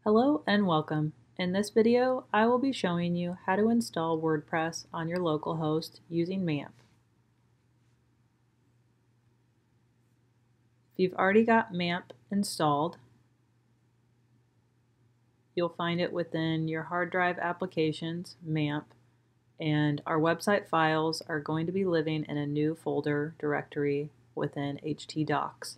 Hello and welcome. In this video, I will be showing you how to install WordPress on your local host using MAMP. If you've already got MAMP installed, you'll find it within your hard drive applications, MAMP, and our website files are going to be living in a new folder directory within htdocs.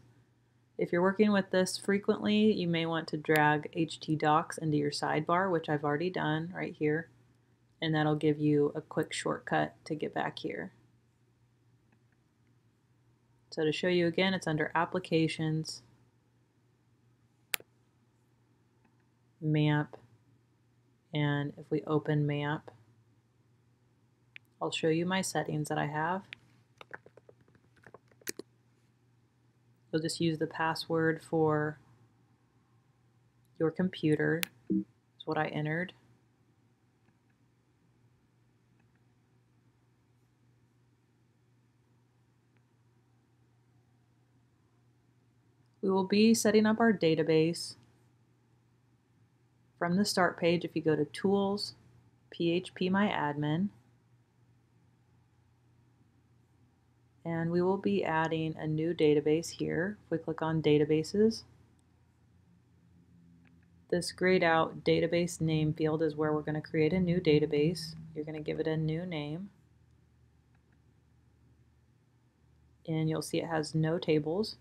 If you're working with this frequently, you may want to drag htdocs into your sidebar, which I've already done right here, and that'll give you a quick shortcut to get back here. So to show you again, it's under Applications, MAMP, and if we open MAMP, I'll show you my settings that I have. You'll just use the password for your computer, is what I entered. We will be setting up our database from the start page. If you go to Tools, PHP My Admin, and we will be adding a new database here. If we click on Databases, this grayed out database name field is where we're going to create a new database. You're going to give it a new name, and you'll see it has no tables.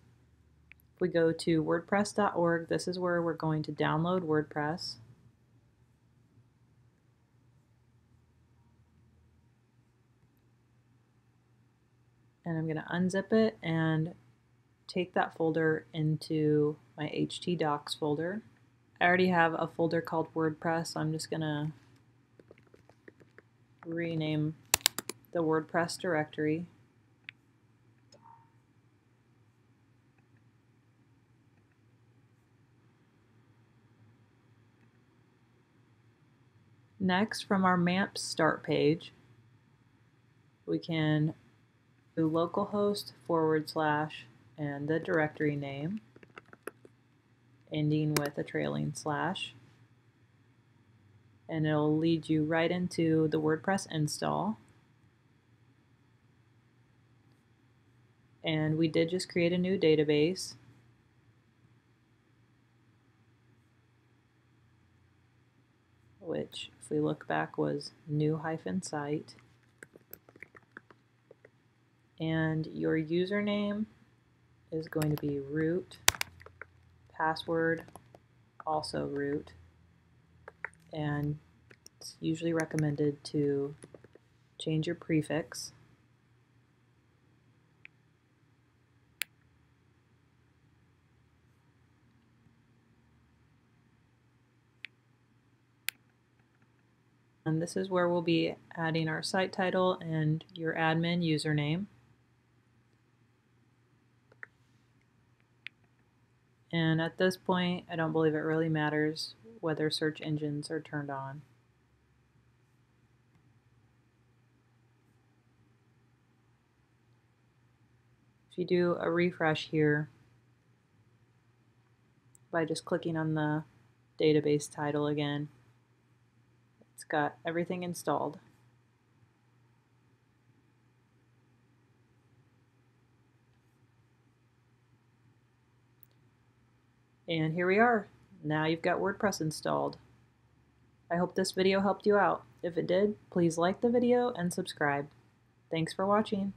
If we go to wordpress.org, this is where we're going to download WordPress. And I'm going to unzip it and take that folder into my htdocs folder. I already have a folder called WordPress, so I'm just going to rename the WordPress directory. Next, from our MAMP start page, we can do localhost / and the directory name, ending with a trailing slash, and it'll lead you right into the WordPress install. And we did just create a new database. Which, if we look back, was new-site. And your username is going to be root, password also root, and it's usually recommended to change your prefix. And this is where we'll be adding our site title and your admin username. And at this point, I don't believe it really matters whether search engines are turned on. If you do a refresh here by just clicking on the database title again, it's got everything installed. And here we are. Now you've got WordPress installed. I hope this video helped you out. If it did, please like the video and subscribe. Thanks for watching.